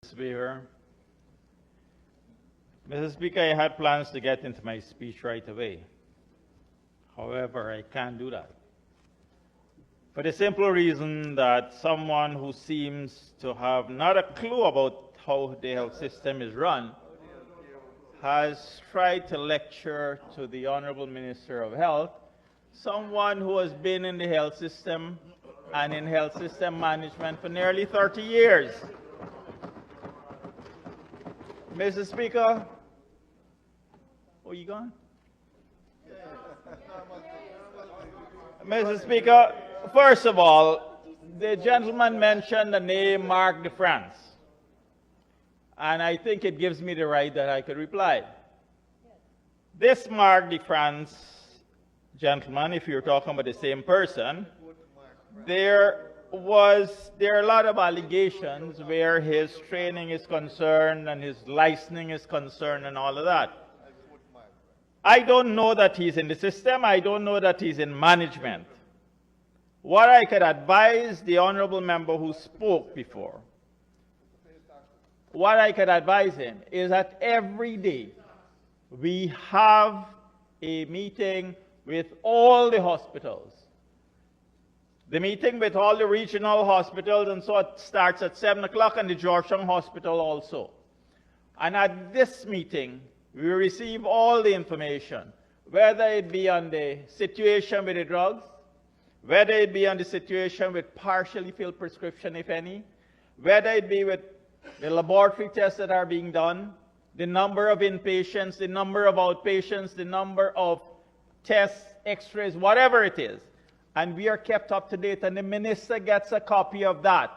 Speaker. Mr. Speaker, I had plans to get into my speech right away. However, I can't do that. For the simple reason that someone who seems to have not a clue about how the health system is run has tried to lecture to the Honorable Minister of Health, someone who has been in the health system and in health system management for nearly 30 years. Mr. Speaker, oh, you gone? Mr. Speaker, first of all, the gentleman mentioned the name Mark DeFrance, and I think it gives me the right that I could reply. This Mark DeFrance gentleman, if you're talking about the same person, there are a lot of allegations where his training is concerned and his licensing is concerned and all of that. I don't know that he's in the system. I don't know that he's in management. What I could advise the honorable member who spoke before, what I could advise him is that every day we have a meeting with all the hospitals. The meeting with all the regional hospitals, and so it starts at 7 o'clock, and the Georgetown Hospital also. And at this meeting, we receive all the information, whether it be on the situation with the drugs, whether it be on the situation with partially filled prescription, if any, whether it be with the laboratory tests that are being done, the number of inpatients, the number of outpatients, the number of tests, x-rays, whatever it is. And we are kept up to date, and the minister gets a copy of that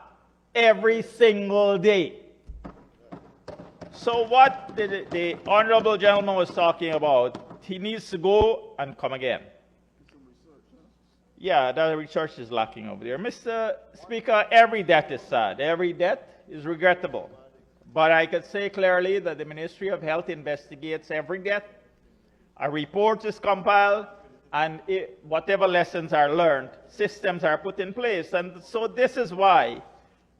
every single day. So what the honorable gentleman was talking about, he needs to go and come again. Yeah, that research is lacking over there. Mr. Speaker, every death is sad. Every death is regrettable. But I could say clearly that the Ministry of Health investigates every death. A report is compiled, and whatever lessons are learned, systems are put in place. And so this is why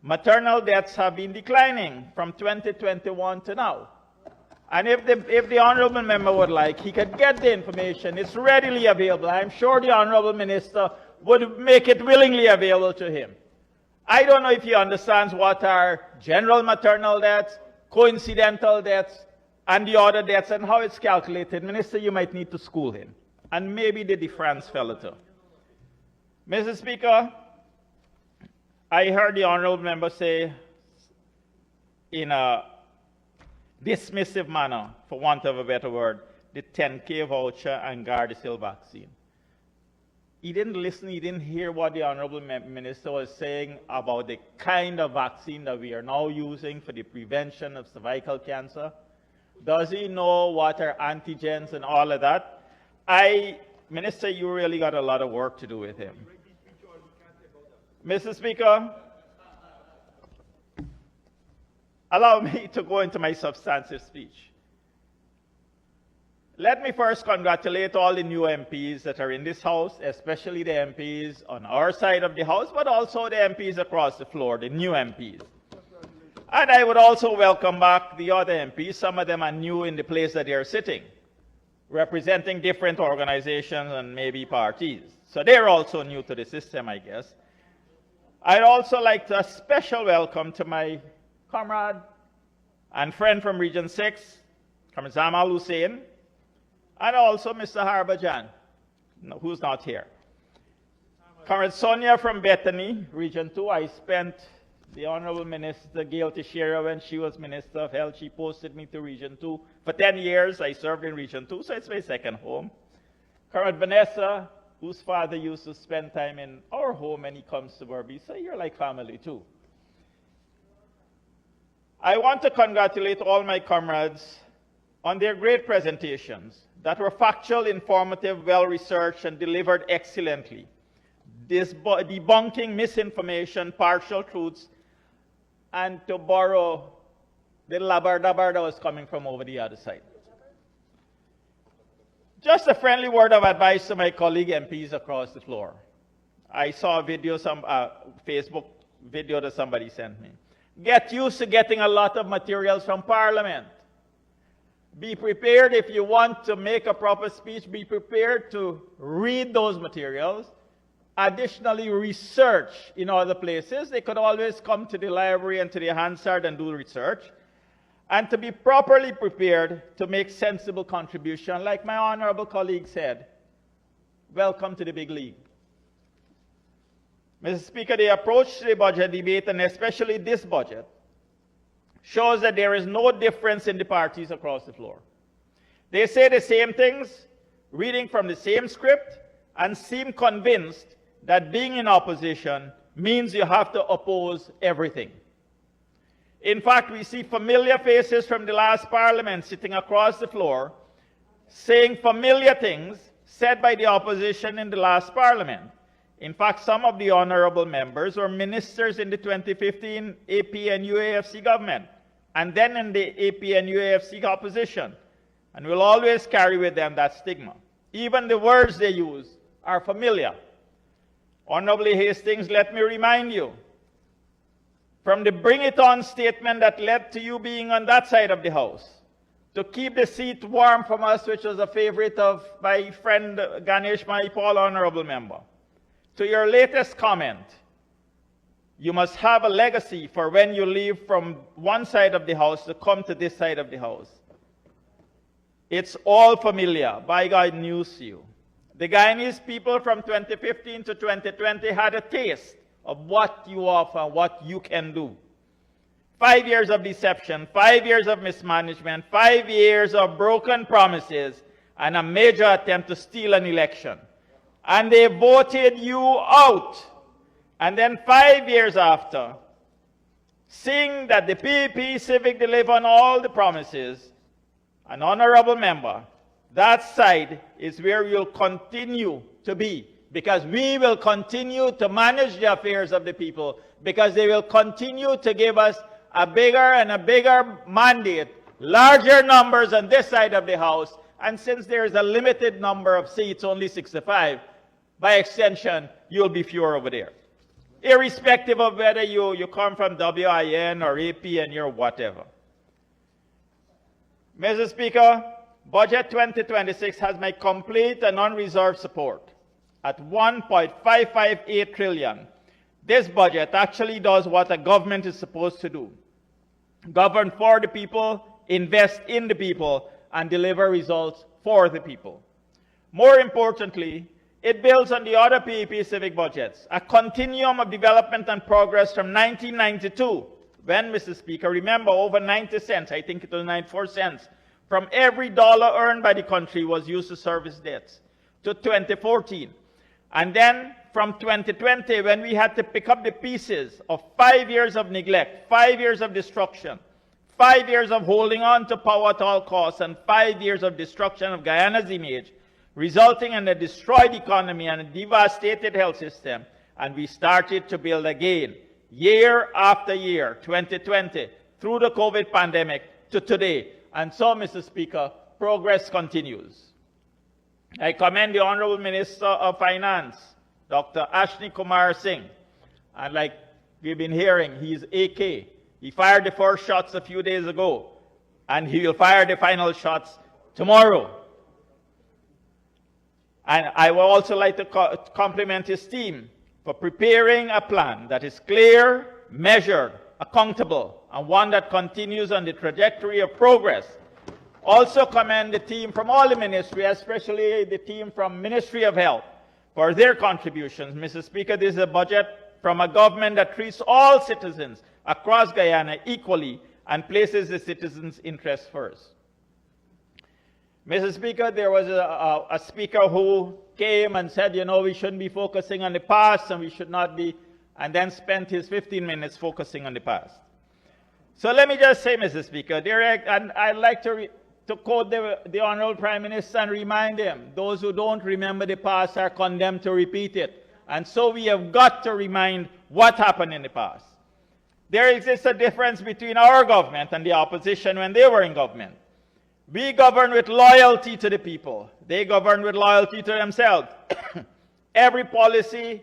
maternal deaths have been declining from 2021 to now. And if the honorable member would like, he could get the information. It's readily available. I'm sure the honorable minister would make it willingly available to him. I don't know if he understands what are general maternal deaths, coincidental deaths, and the other deaths, and how it's calculated. Minister, you might need to school him. And maybe the DeFrance fellow too. Mr. Speaker, I heard the honorable member say in a dismissive manner, for want of a better word, the 10K voucher and Gardasil vaccine. He didn't listen, he didn't hear what the honorable minister was saying about the kind of vaccine that we are now using for the prevention of cervical cancer. Does he know what are antigens and all of that? Minister, you really got a lot of work to do with him. Mr. Speaker, allow me to go into my substantive speech. Let me first congratulate all the new MPs that are in this House, especially the MPs on our side of the House, but also the MPs across the floor, the new MPs. And I would also welcome back the other MPs. Some of them are new in the place that they are sitting, representing different organizations and maybe parties. So they're also new to the system, I guess. I'd also like to a special welcome to my comrade and friend from Region 6, Comrade Zamal Hussain, and also Mr. Harbajan, who's not here. Comrade Sonia from Bethany, Region 2. I spent the Honorable Minister Gail Teixeira, when she was Minister of Health, she posted me to Region 2. For 10 years, I served in Region 2, so it's my second home. Comrade Vanessa, whose father used to spend time in our home when he comes to Burby, so you're like family too. I want to congratulate all my comrades on their great presentations that were factual, informative, well-researched, and delivered excellently, debunking misinformation, partial truths, and to borrow the labber-dabber that was coming from over the other side. Just a friendly word of advice to my colleague MPs across the floor. I saw a video, Facebook video that somebody sent me. Get used to getting a lot of materials from Parliament. Be prepared if you want to make a proper speech, be prepared to read those materials. Additionally, research in other places. They could always come to the library and to the Hansard and do research. And to be properly prepared to make sensible contribution. Like my honorable colleague said, welcome to the big league. Mr. Speaker, the approach to the budget debate, and especially this budget, shows that there is no difference in the parties across the floor. They say the same things, reading from the same script, and seem convinced that being in opposition means you have to oppose everything. In fact, we see familiar faces from the last parliament sitting across the floor saying familiar things said by the opposition in the last parliament. In fact, some of the honorable members were ministers in the 2015 AP and UAFC government, and then in the AP and UAFC opposition, and will always carry with them that stigma. Even the words they use are familiar. Honorable Hastings, let me remind you, from the Bring It On statement that led to you being on that side of the House, to keep the seat warm from us, which was a favorite of my friend Ganesh Mahipal, honorable member, to your latest comment, you must have a legacy for when you leave from one side of the House to come to this side of the House. It's all familiar. By God, news to you. The Guyanese people from 2015 to 2020 had a taste of what you offer, what you can do. 5 years of deception, 5 years of mismanagement, 5 years of broken promises, and a major attempt to steal an election. And they voted you out. And then 5 years after, seeing that the PEP Civic delivered on all the promises, an honorable member, that side is where you'll continue to be, because we will continue to manage the affairs of the people, because they will continue to give us a bigger and a bigger mandate, larger numbers on this side of the House, and since there is a limited number of seats, only 65, by extension, you'll be fewer over there. Irrespective of whether you come from WIN or APN or whatever. Mr. Speaker, Budget 2026 has my complete and unreserved support. At 1.558 trillion, this budget actually does what a government is supposed to do. Govern for the people, invest in the people, and deliver results for the people. More importantly, it builds on the other PEP civic budgets, a continuum of development and progress from 1992, when, Mr. Speaker, remember, over 90 cents, I think it was 94 cents, from every dollar earned by the country was used to service debts, to 2014. And then from 2020, when we had to pick up the pieces of 5 years of neglect, 5 years of destruction, 5 years of holding on to power at all costs, and 5 years of destruction of Guyana's image, resulting in a destroyed economy and a devastated health system, and we started to build again, year after year, 2020, through the COVID pandemic to today. And so, Mr. Speaker, progress continues. I commend the Honorable Minister of Finance, Dr. Ashni Kumar Singh, and like we've been hearing, he's AK. He fired the first shots a few days ago, and he will fire the final shots tomorrow. And I would also like to compliment his team for preparing a plan that is clear, measured, accountable, and one that continues on the trajectory of progress. Also commend the team from all the ministries, especially the team from Ministry of Health, for their contributions. Mr. Speaker, this is a budget from a government that treats all citizens across Guyana equally and places the citizens' interests first. Mr. Speaker, there was a speaker who came and said, you know, we shouldn't be focusing on the past and we should not be, and then spent his 15 minutes focusing on the past. So let me just say, Mr. Speaker, and I'd like to quote the Honorable Prime Minister and remind him, those who don't remember the past are condemned to repeat it. And so we have got to remind what happened in the past. There exists a difference between our government and the opposition when they were in government. We govern with loyalty to the people. They govern with loyalty to themselves. Every policy,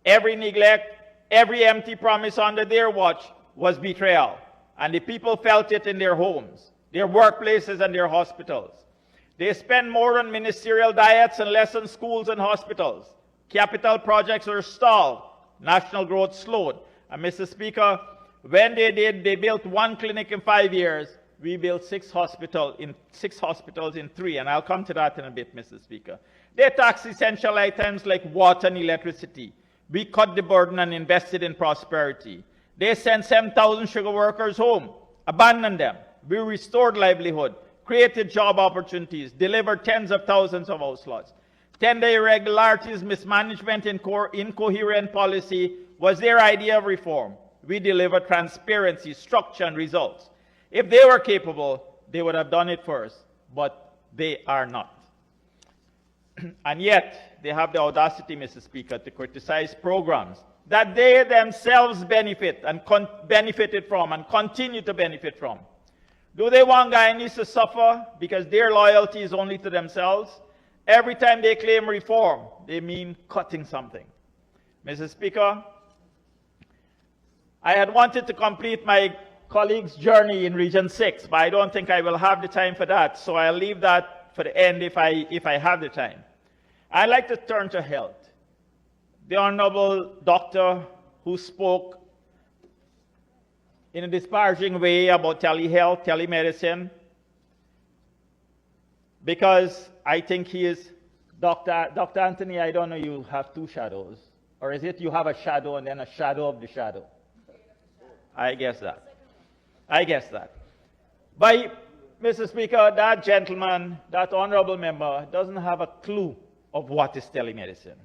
every neglect, every empty promise under their watch was betrayal. And the people felt it in their homes, their workplaces, and their hospitals. They spend more on ministerial diets and less on schools and hospitals. Capital projects were stalled. National growth slowed. And Mr. Speaker, when they built one clinic in 5 years. We built six hospitals in 3, and I'll come to that in a bit, Mr. Speaker. They taxed essential items like water and electricity. We cut the burden and invested in prosperity. They sent 7,000 sugar workers home, abandoned them. We restored livelihood, created job opportunities, delivered tens of thousands of house lots. Tender irregularities, mismanagement, incoherent policy was their idea of reform. We delivered transparency, structure, and results. If they were capable, they would have done it first, but they are not. And yet, they have the audacity, Mr. Speaker, to criticize programs that they themselves benefited from and continue to benefit from. Do they want Guyanese to suffer because their loyalty is only to themselves? Every time they claim reform, they mean cutting something. Mr. Speaker, I had wanted to complete my colleague's journey in Region 6, but I don't think I will have the time for that, so I'll leave that for the end if I have the time. I'd like to turn to health. The Honorable Doctor who spoke in a disparaging way about telehealth, telemedicine, because I think he is, Dr. Anthony, I don't know, you have two shadows, or is it you have a shadow and then a shadow of the shadow? I guess that. But, Mr. Speaker, that gentleman, that honorable member, doesn't have a clue of what is telemedicine.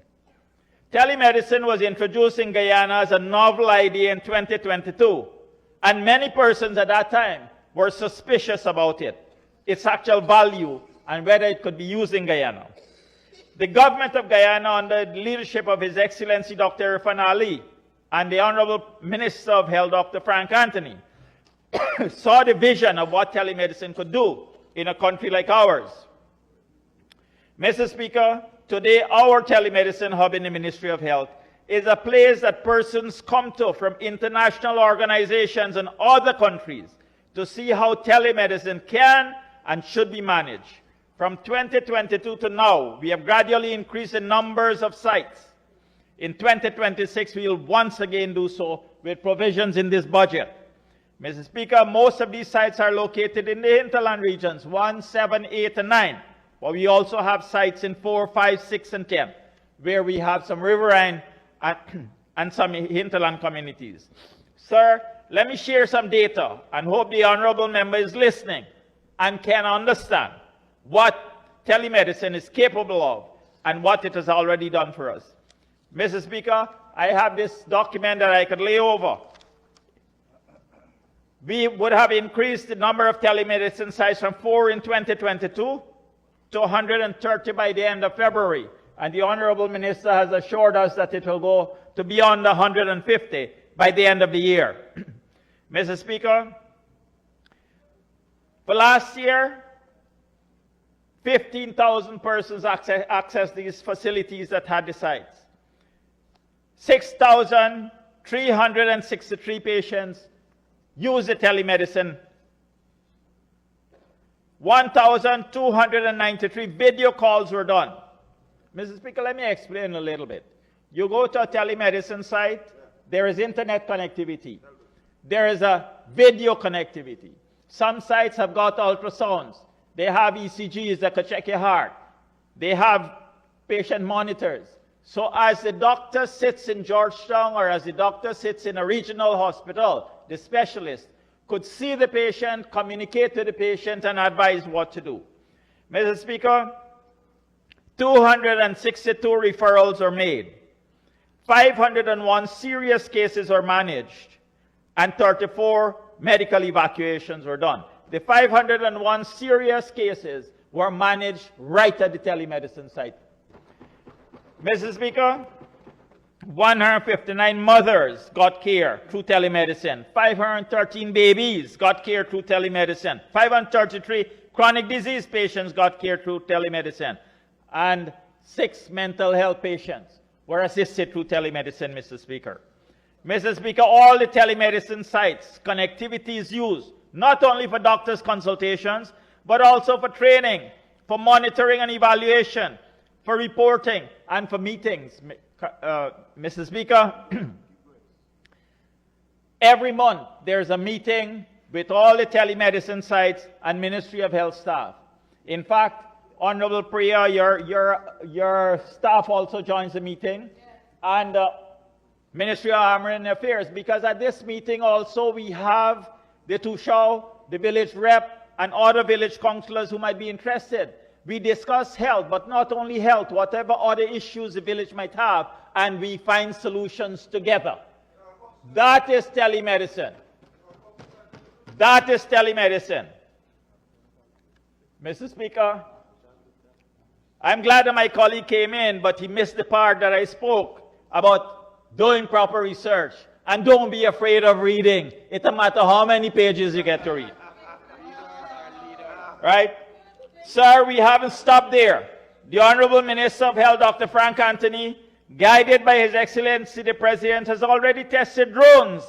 Telemedicine was introduced in Guyana as a novel idea in 2022, and many persons at that time were suspicious about it, its actual value, and whether it could be used in Guyana. The government of Guyana, under the leadership of His Excellency Dr. Irfan Ali, and the Honorable Minister of Health, Dr. Frank Anthony, saw the vision of what telemedicine could do in a country like ours. Mr. Speaker, today our telemedicine hub in the Ministry of Health is a place that persons come to from international organizations and other countries to see how telemedicine can and should be managed. From 2022 to now, we have gradually increased the numbers of sites. In 2026, we will once again do so with provisions in this budget. Mr. Speaker, most of these sites are located in the hinterland regions, 1, 7, 8, and 9. But we also have sites in 4, 5, 6, and 10, where we have some riverine and some hinterland communities. Sir, let me share some data and hope the honorable member is listening and can understand what telemedicine is capable of and what it has already done for us. Mr. Speaker, I have this document that I could lay over. We would have increased the number of telemedicine sites from 4 in 2022 to 130 by the end of February. And the Honorable Minister has assured us that it will go to beyond 150 by the end of the year. Mr. Speaker, for last year, 15,000 persons accessed these facilities that had the sites. 6,363 patients used the telemedicine. 1,293 video calls were done. Mr. Speaker, let me explain a little bit. You go to a telemedicine site, there is internet connectivity. There is a video connectivity. Some sites have got ultrasounds. They have ECGs that could check your heart. They have patient monitors. So as the doctor sits in Georgetown or as the doctor sits in a regional hospital, the specialist could see the patient, communicate to the patient, and advise what to do. Mr. Speaker, 262 referrals are made. 501 serious cases are managed, and 34 medical evacuations were done. The 501 serious cases were managed right at the telemedicine site. Mr. Speaker, 159 mothers got care through telemedicine. 513 babies got care through telemedicine. 533 chronic disease patients got care through telemedicine. And 6 mental health patients were assisted through telemedicine, Mr. Speaker. Mr. Speaker, all the telemedicine sites, connectivity is used, not only for doctors' consultations, but also for training, for monitoring and evaluation, for reporting, and for meetings. Mr. Speaker, every month there's a meeting with all the telemedicine sites and Ministry of Health staff. In fact, Honorable Priya, your staff also joins the meeting, and Ministry of Armed Affairs, because at this meeting also we have the Tushao, the village rep, and other village councillors who might be interested. We discuss health, but not only health, whatever other issues the village might have, and we find solutions together. That is telemedicine. That is telemedicine. Mr. Speaker, I'm glad that my colleague came in, but he missed the part that I spoke about doing proper research. And don't be afraid of reading. It doesn't matter how many pages you get to read. Right? Sir, we haven't stopped there. The Honorable Minister of Health, Dr. Frank Anthony, guided by His Excellency the President, has already tested drones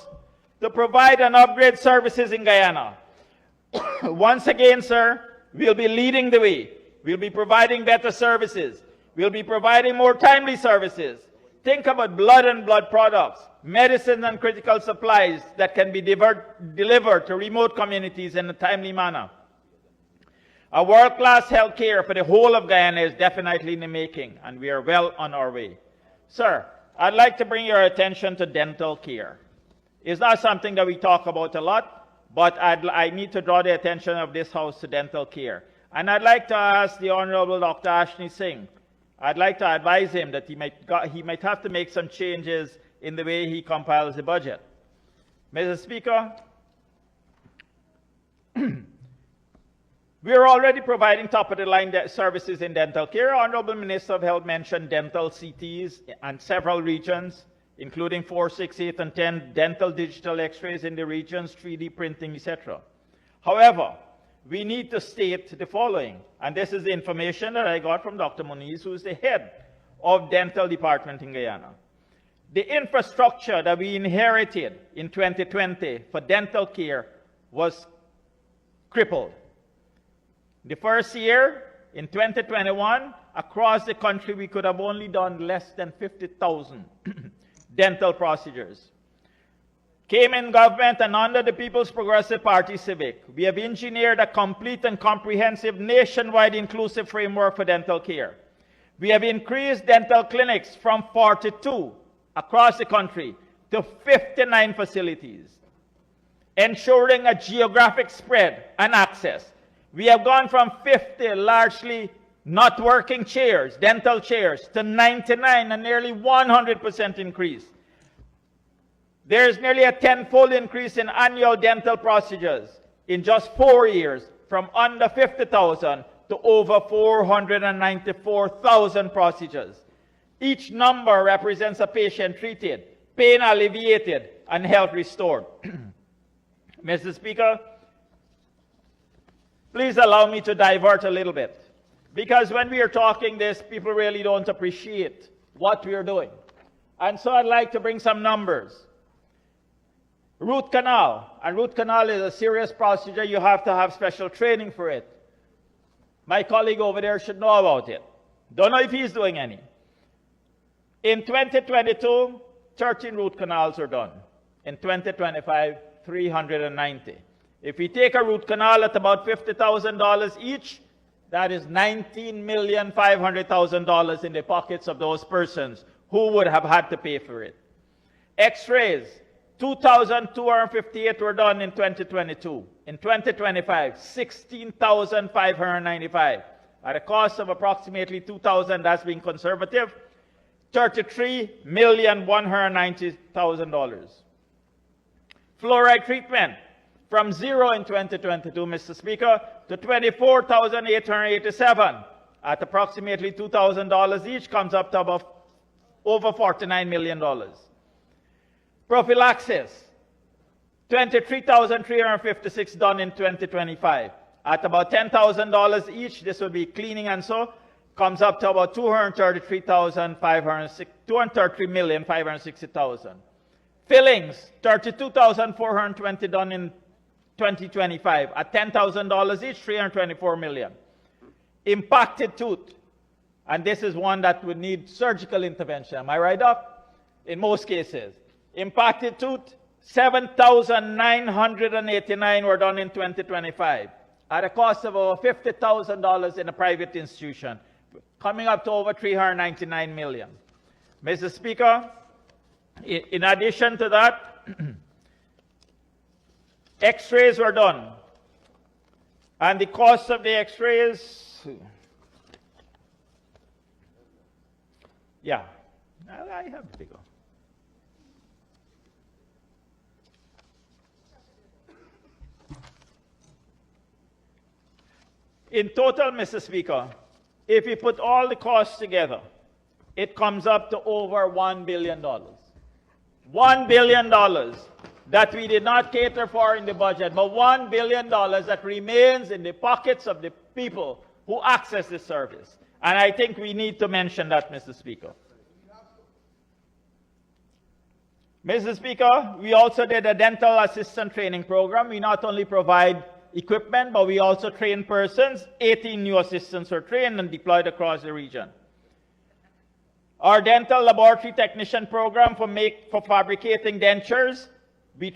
to provide and upgrade services in Guyana. Once again, sir, we'll be leading the way. We'll be providing better services. We'll be providing more timely services. Think about blood and blood products, medicines and critical supplies that can be delivered to remote communities in a timely manner. A world-class health care for the whole of Guyana is definitely in the making, and we are well on our way. Sir, I'd like to bring your attention to dental care. It's not something that we talk about a lot, but I need to draw the attention of this House to dental care. And I'd like to ask the Honorable Dr. Ashney Singh, I'd like to advise him that he might have to make some changes in the way he compiles the budget. Mr. Speaker, we are already providing top-of-the-line services in dental care. Honorable Minister of Health mentioned dental CTs and several regions, including 4, 6, 8, and 10 dental digital x-rays in the regions, 3D printing, etc. However, we need to state the following, and this is the information that I got from Dr. Muniz, who is the head of dental department in Guyana. The infrastructure that we inherited in 2020 for dental care was crippled. The first year, in 2021, across the country, we could have only done less than 50,000 dental procedures. Came in government, and under the People's Progressive Party Civic, we have engineered a complete and comprehensive nationwide inclusive framework for dental care. We have increased dental clinics from 42 across the country to 59 facilities, ensuring a geographic spread and access. We have gone from 50 largely not working chairs, dental chairs, to 99, and nearly 100% increase. There is nearly a 10-fold increase in annual dental procedures in just 4 years, from under 50,000 to over 494,000 procedures. Each number represents a patient treated, pain alleviated, and health restored. Mr. Speaker, please allow me to divert a little bit, because when we are talking this, people really don't appreciate what we are doing. And so I'd like to bring some numbers. Root canal, and root canal is a serious procedure. You have to have special training for it. My colleague over there should know about it. Don't know if he's doing any. In 2022, 13 root canals are done. In 2025, 390. If we take a root canal at about $50,000 each, that is $19,500,000 in the pockets of those persons who would have had to pay for it. X-rays, 2,258 were done in 2022. In 2025, 16,595. At a cost of approximately $2,000, that's being conservative, $33,190,000. Fluoride treatment, from 0 in 2022, Mr. Speaker, to 24,887 at approximately $2,000 each, comes up to about over $49 million. Prophylaxis, 23,356 done in 2025. At about $10,000 each, this would be cleaning and so, comes up to about $233,560,000. Fillings, 32,420 done in 2025 at $10,000 each, 324 million. Impacted tooth, and this is one that would need surgical intervention. Am I right, Doc? In most cases. Impacted tooth, 7,989 were done in 2025 at a cost of over $50,000 in a private institution, coming up to over 399 million. Mr. Speaker, in addition to that, X-rays were done, and the cost of the X-rays, yeah, I have the figure. In total, Mr. Speaker, if we put all the costs together, it comes up to over $1 billion. $1 billion that we did not cater for in the budget, but $1 billion that remains in the pockets of the people who access this service. And I think we need to mention that, Mr. Speaker. Mr. Speaker, we also did a dental assistant training program. We not only provide equipment, but we also train persons. 18 new assistants were trained and deployed across the region. Our dental laboratory technician program for fabricating dentures, we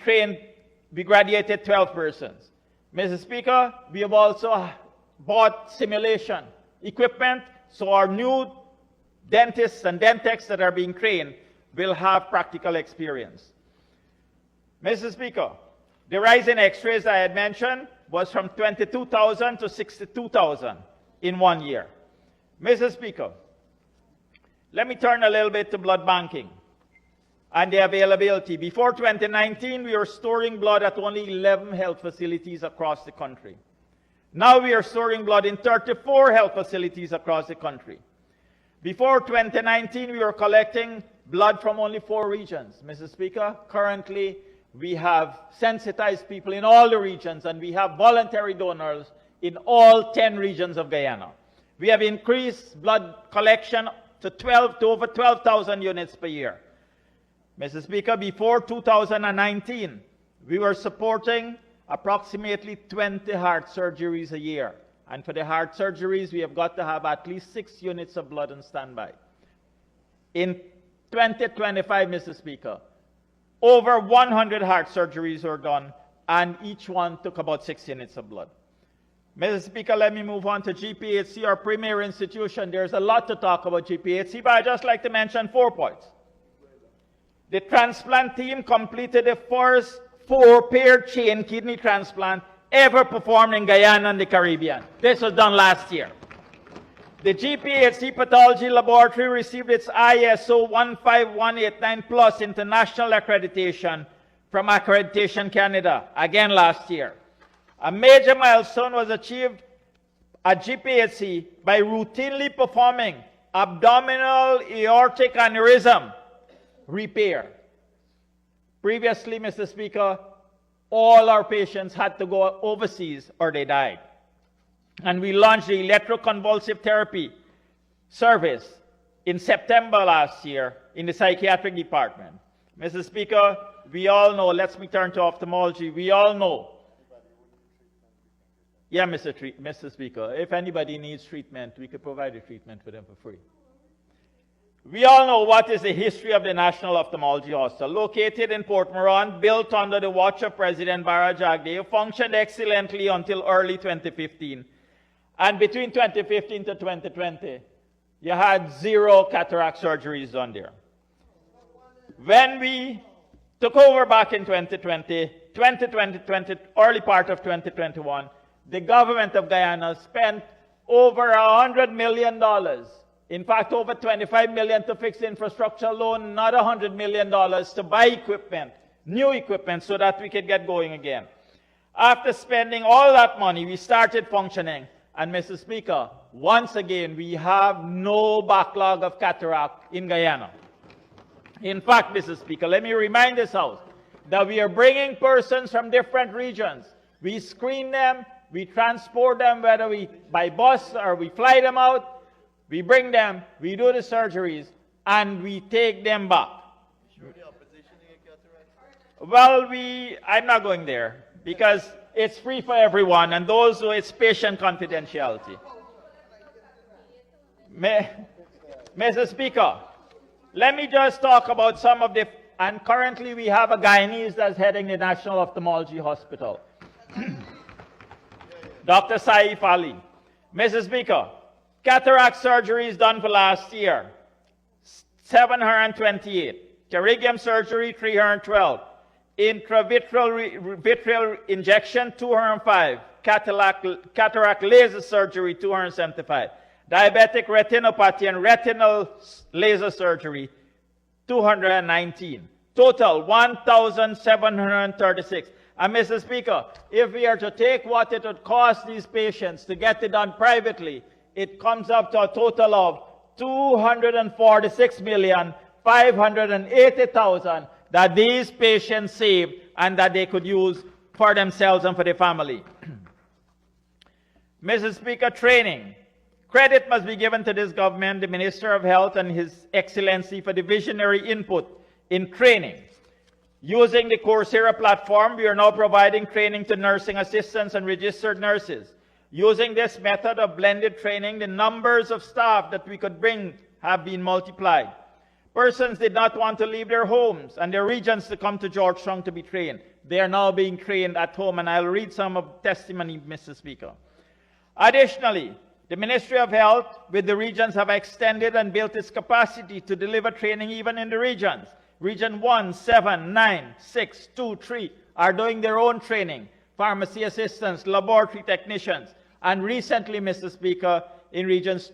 graduated 12 persons. Mr. Speaker, we have also bought simulation equipment, so our new dentists and dentechs that are being trained will have practical experience. Mr. Speaker, the rise in X-rays I had mentioned was from 22,000 to 62,000 in 1 year. Mr. Speaker, let me turn a little bit to blood banking and the availability. Before 2019, we were storing blood at only 11 health facilities across the country. Now we are storing blood in 34 health facilities across the country. Before 2019, we were collecting blood from only 4 regions. Mr. Speaker, currently we have sensitized people in all the regions, and we have voluntary donors in all 10 regions of Guyana. We have increased blood collection to over 12,000 units per year. Mr. Speaker, before 2019, we were supporting approximately 20 heart surgeries a year. And for the heart surgeries, we have got to have at least 6 units of blood on standby. In 2025, Mr. Speaker, over 100 heart surgeries were done, and each one took about 6 units of blood. Mr. Speaker, let me move on to GPHC, our premier institution. There's a lot to talk about GPHC, but I'd just like to mention 4 points. The transplant team completed the first 4-paired chain kidney transplant ever performed in Guyana and the Caribbean. This was done last year. The GPHC Pathology Laboratory received its ISO 15189 Plus international accreditation from Accreditation Canada, again last year. A major milestone was achieved at GPHC by routinely performing abdominal aortic aneurysm repair. Previously, Mr. Speaker, all our patients had to go overseas or they died. And we launched the electroconvulsive therapy service in September last year in the psychiatric department. Mr. Speaker, we all know, let me turn to ophthalmology, we all know. Yeah, Mr. Speaker, if anybody needs treatment, we could provide the treatment for them for free. We all know what is the history of the National Ophthalmology Hospital. Located in Port Moran, built under the watch of President Bara Jagdeo, functioned excellently until early 2015. And between 2015 to 2020, you had 0 cataract surgeries done there. When we took over back in 2020, early part of 2021, the government of Guyana spent over $100 million. In fact, over $25 million to fix the infrastructure loan, another $100 million to buy equipment, new equipment, so that we could get going again. After spending all that money, we started functioning. And Mr. Speaker, once again, we have no backlog of cataract in Guyana. In fact, Mr. Speaker, let me remind this House that we are bringing persons from different regions. We screen them, we transport them, whether we by bus or we fly them out. We bring them, we do the surgeries, and we take them back. Surely opposition in cataract? Well, I'm not going there because it's free for everyone, and those who it's patient confidentiality. Mr. Speaker, let me just talk about some of the, and currently we have a Guyanese that's heading the National Ophthalmology Hospital. Dr. Saif Ali. Mr. Speaker, cataract surgeries done for last year, 728. Pterygium surgery, 312. Intravitreal injection, 205. Cataract laser surgery, 275. Diabetic retinopathy and retinal laser surgery, 219. Total, 1,736. And Mr. Speaker, if we are to take what it would cost these patients to get it done privately, it comes up to a total of $246,580,000 that these patients saved and that they could use for themselves and for their family. Mr. Speaker, training. Credit must be given to this government, the Minister of Health and His Excellency for the visionary input in training. Using the Coursera platform, we are now providing training to nursing assistants and registered nurses. Using this method of blended training, the numbers of staff that we could bring have been multiplied. Persons did not want to leave their homes and their regions to come to Georgetown to be trained. They are now being trained at home, and I'll read some of testimony, Mr. Speaker. Additionally, the Ministry of Health with the regions have extended and built its capacity to deliver training even in the regions. Region 1, 7, 9, 6, 2, 3 are doing their own training. Pharmacy assistants, laboratory technicians, and recently, Mr. Speaker, in regions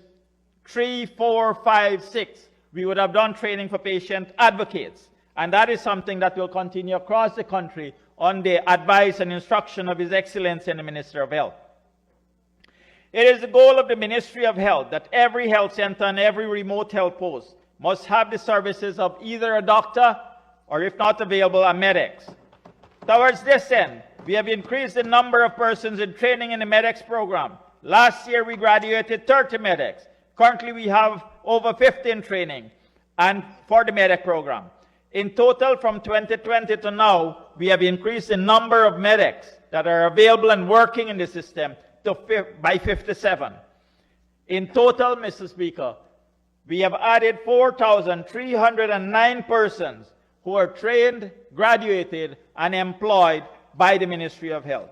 3, 4, 5, 6, we would have done training for patient advocates. And that is something that will continue across the country on the advice and instruction of His Excellency and the Minister of Health. It is the goal of the Ministry of Health that every health center and every remote health post must have the services of either a doctor or, if not available, a medics. Towards this end, we have increased the number of persons in training in the medics program. Last year, we graduated 30 medics. Currently, we have over 50 in training and for the medic program. In total, from 2020 to now, we have increased the number of medics that are available and working in the system by 57. In total, Mr. Speaker, we have added 4,309 persons who are trained, graduated, and employed by the Ministry of Health.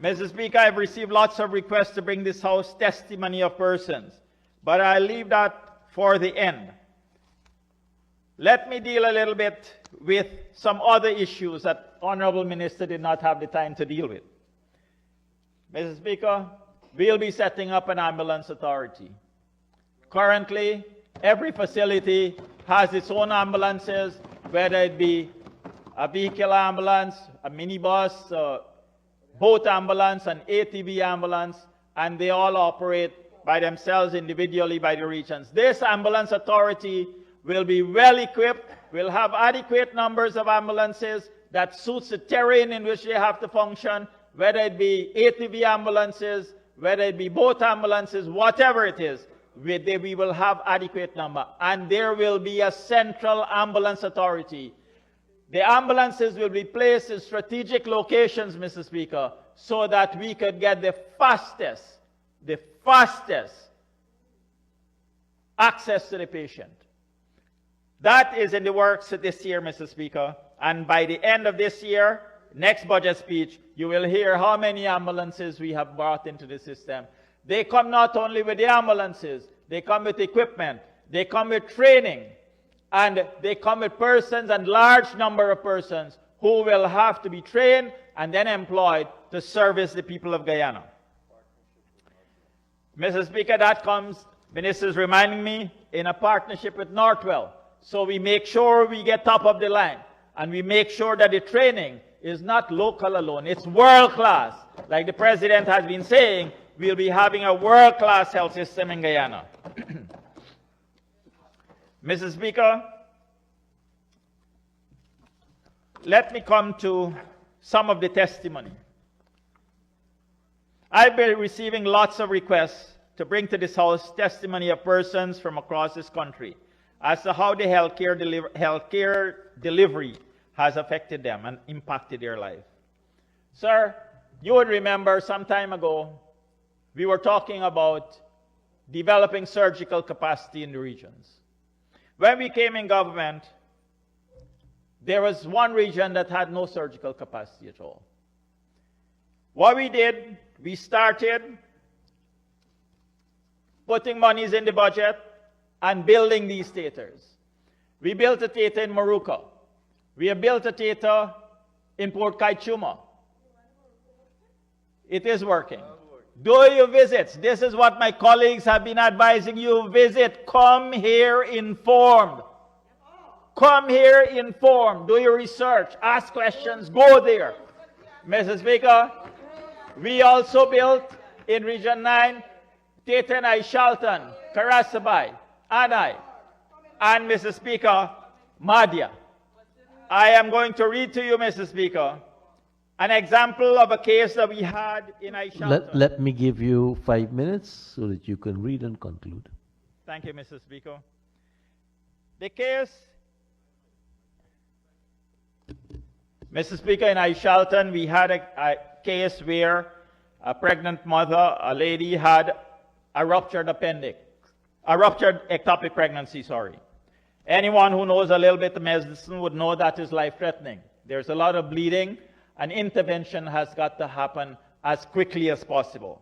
Mr. Speaker, I've received lots of requests to bring this House testimony of persons, but I'll leave that for the end. Let me deal a little bit with some other issues that Honorable Minister did not have the time to deal with. Mr. Speaker, we'll be setting up an ambulance authority. Currently, every facility has its own ambulances, whether it be a vehicle ambulance, a minibus, boat ambulance, an ATV ambulance, and they all operate by themselves individually by the regions. This ambulance authority will be well equipped, will have adequate numbers of ambulances that suits the terrain in which they have to function, whether it be ATV ambulances, whether it be boat ambulances, whatever it is, we will have adequate number. And there will be a central ambulance authority. The ambulances will be placed in strategic locations, Mr. Speaker, so that we could get the fastest access to the patient. That is in the works this year, Mr. Speaker. And by the end of this year, next budget speech, you will hear how many ambulances we have brought into the system. They come not only with the ambulances, they come with equipment, they come with training, and they come with persons and large number of persons who will have to be trained and then employed to service the people of Guyana. Mr. Speaker, that comes, Minister's reminding me, in a partnership with Northwell. So we make sure we get top of the line, and we make sure that the training is not local alone, it's world class. Like the President has been saying, we'll be having a world-class health system in Guyana. Mr. Speaker, let me come to some of the testimony. I've been receiving lots of requests to bring to this House testimony of persons from across this country. as to how the healthcare delivery has affected them and impacted their life. Sir, you would remember some time ago, we were talking about developing surgical capacity in the regions. When we came in government, there was one region that had no surgical capacity at all. What we did, we started putting monies in the budget and building these theaters. We built a theater in Moruca. We have built a theater in Port Kaituma. It is working. Do your visits. This is what my colleagues have been advising you. Visit. Come here informed. Come here informed. Do your research. Ask questions. Go there. Mr. Speaker, we also built in Region 9, Theatre in Aishalton, Karasabai, Anai, and Mr. Speaker, Madhya. I am going to read to you, Mr. Speaker, an example of a case that we had in Aishalton. Let me give you 5 minutes so that you can read and conclude. Thank you, Mr. Speaker. The case, Mr. Speaker, in Aishalton, we had a case where a pregnant mother, a lady, had a ruptured ectopic pregnancy, sorry. Anyone who knows a little bit of medicine would know that is life-threatening. There's a lot of bleeding, and intervention has got to happen as quickly as possible.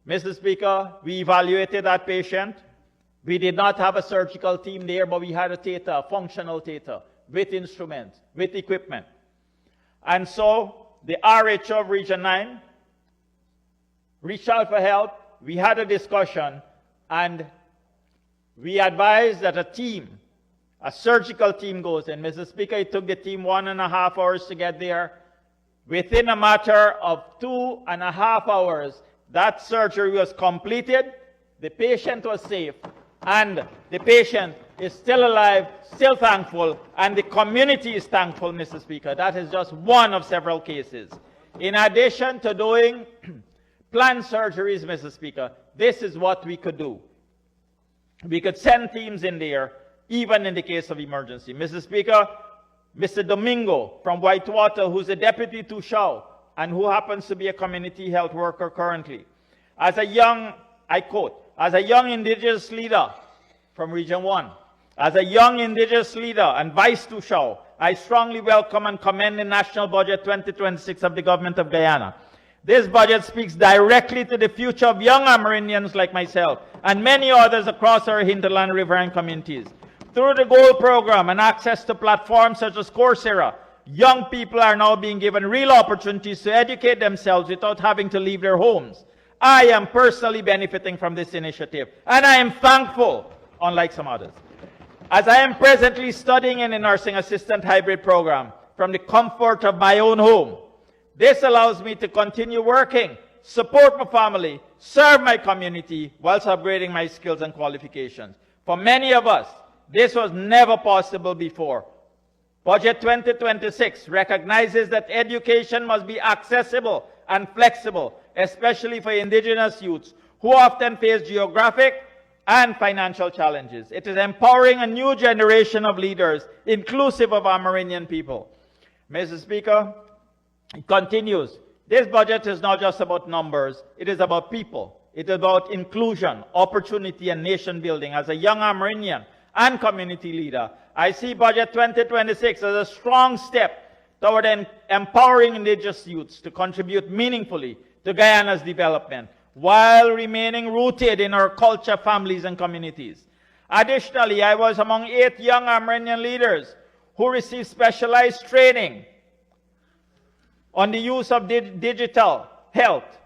Mr. Speaker, we evaluated that patient. We did not have a surgical team there, but we had a theater, a functional theater, with instruments, with equipment. And so the RH of Region 9 reached out for help. We had a discussion, and we advised that a team, a surgical team goes in. Mr. Speaker, it took the team 1.5 hours to get there. Within a matter of 2.5 hours, that surgery was completed, the patient was safe, and the patient is still alive, still thankful, and the community is thankful, Mr. Speaker. That is just one of several cases. In addition to doing planned surgeries, Mr. Speaker, this is what we could do. We could send teams in there, even in the case of emergency. Mr. Speaker, Mr. Domingo from Whitewater, who's a deputy to Shaw, and who happens to be a community health worker currently. As a young, I quote, as a young indigenous leader from Region 1, as a young indigenous leader and vice to Shaw, I strongly welcome and commend the National Budget 2026 of the Government of Guyana. This budget speaks directly to the future of young Amerindians like myself and many others across our hinterland riverine communities. Through the GOAL program and access to platforms such as Coursera, young people are now being given real opportunities to educate themselves without having to leave their homes. I am personally benefiting from this initiative, and I am thankful, unlike some others. As I am presently studying in a nursing assistant hybrid program from the comfort of my own home, this allows me to continue working, support my family, serve my community, whilst upgrading my skills and qualifications. For many of us, this was never possible before. Budget 2026 recognizes that education must be accessible and flexible, especially for indigenous youths who often face geographic and financial challenges. It is empowering a new generation of leaders, inclusive of Amerindian people. Mr. Speaker, it continues. This budget is not just about numbers, it is about people. It is about inclusion, opportunity, and nation building. As a young Amerindian and community leader, I see Budget 2026 as a strong step toward empowering indigenous youths to contribute meaningfully to Guyana's development, while remaining rooted in our culture, families, and communities. Additionally, I was among 8 young Amerindian leaders who received specialized training on the use of digital health,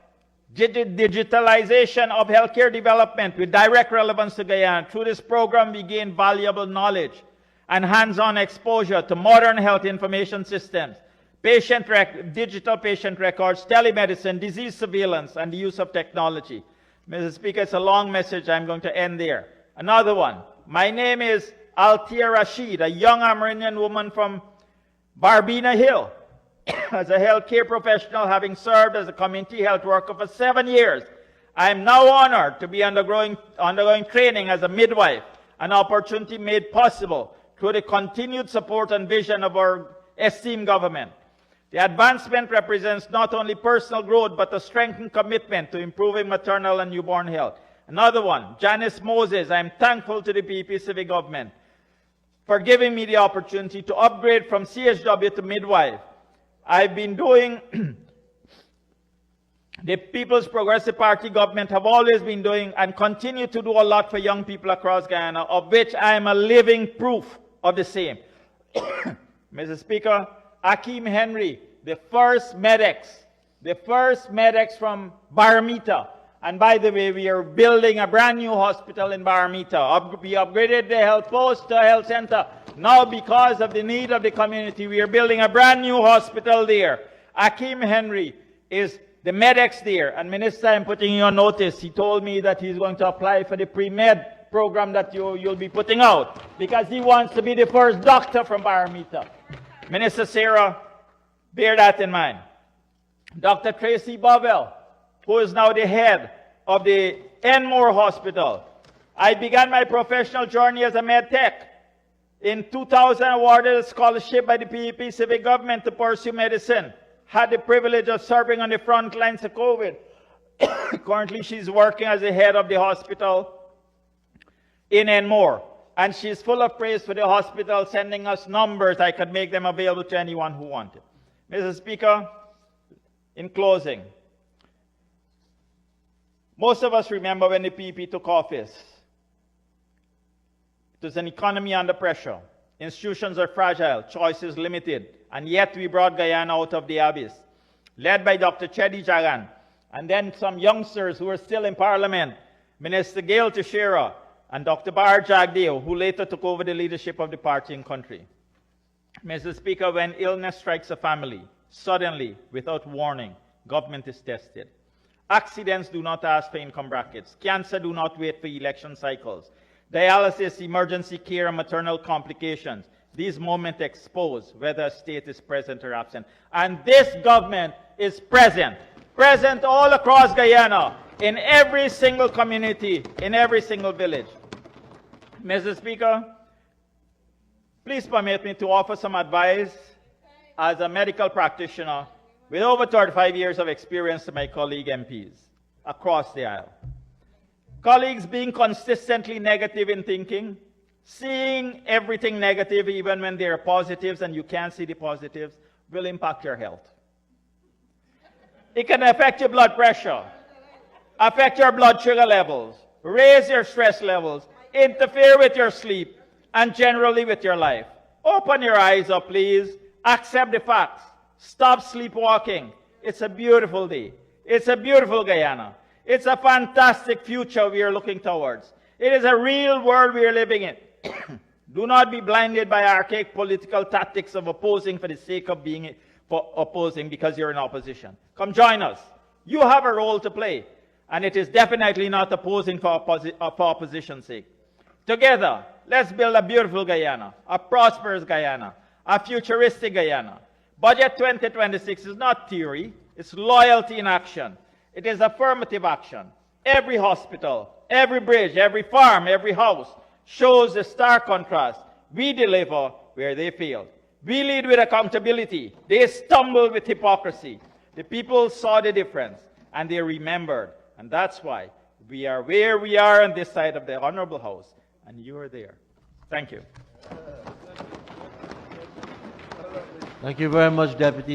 digitalization of healthcare development with direct relevance to Guyana. Through this program, we gained valuable knowledge and hands-on exposure to modern health information systems, digital patient records, telemedicine, disease surveillance, and the use of technology. Mr. Speaker, it's a long message. I'm going to end there. Another one. My name is Altia Rashid, a young Amerindian woman from Barbina Hill. As a healthcare professional, having served as a community health worker for 7 years, I am now honored to be undergoing training as a midwife an opportunity made possible through the continued support and vision of our esteemed government. The advancement represents not only personal growth, but a strengthened commitment to improving maternal and newborn health. Another one, Janice Moses. I am thankful to the PPP civic government for giving me the opportunity to upgrade from CHW to midwife. I've been doing, the People's Progressive Party government have always been doing and continue to do a lot for young people across Guyana, of which I am a living proof of the same. Mr. Speaker, Akeem Henry, the first medics from Baramita. And by the way, we are building a brand new hospital in Baramita. We upgraded the health post to a health center. Now, because of the need of the community, we are building a brand new hospital there. Akeem Henry is the medics there. And Minister, I'm putting you on notice. He told me that he's going to apply for the pre-med program that you'll be putting out, because he wants to be the first doctor from Baramita. Minister Sarah, bear that in mind. Dr. Tracy Bovell, who is now the head of the Enmore Hospital. I began my professional journey as a med tech. In 2000, awarded a scholarship by the PPP civic government to pursue medicine. Had the privilege of serving on the front lines of COVID. Currently, she's working as the head of the hospital in Enmore. And she's full of praise for the hospital, sending us numbers. I could make them available to anyone who wanted. Mr. Speaker, in closing, most of us remember when the PPP took office. It was an economy under pressure. Institutions are fragile, choices limited, and yet we brought Guyana out of the abyss. Led by Dr. Chedi Jagan, and then some youngsters who were still in Parliament, Minister Gail Teixeira, and Dr. Bahar Jagdeo, who later took over the leadership of the party and country. Mr. Speaker, when illness strikes a family, suddenly, without warning, government is tested. Accidents do not ask for income brackets. Cancer do not wait for election cycles. Dialysis, emergency care, and maternal complications. These moments expose whether a state is present or absent. And this government is present. Present all across Guyana, in every single community, in every single village. Mr. Speaker, please permit me to offer some advice as a medical practitioner with over 35 years of experience to my colleague MPs across the aisle. Colleagues, being consistently negative in thinking, seeing everything negative even when there are positives and you can't see the positives, will impact your health. It can affect your blood pressure, affect your blood sugar levels, raise your stress levels, interfere with your sleep, and generally with your life. Open your eyes up, please. Accept the facts. Stop sleepwalking. It's a beautiful day. It's a beautiful Guyana. It's a fantastic future we are looking towards. It is a real world we are living in. Do not be blinded by archaic political tactics of opposing for the sake of being opposing because you're in opposition. Come join us. You have a role to play, and it is definitely not opposing for opposition's sake. Together, let's build a beautiful Guyana, a prosperous Guyana, a futuristic Guyana. Budget 2026 is not theory, it's loyalty in action. It is affirmative action. Every hospital, every bridge, every farm, every house shows the stark contrast. We deliver where they failed. We lead with accountability. They stumbled with hypocrisy. The people saw the difference, and they remembered. And that's why we are where we are on this side of the Honorable House, and you are there. Thank you. Thank you very much, Deputy.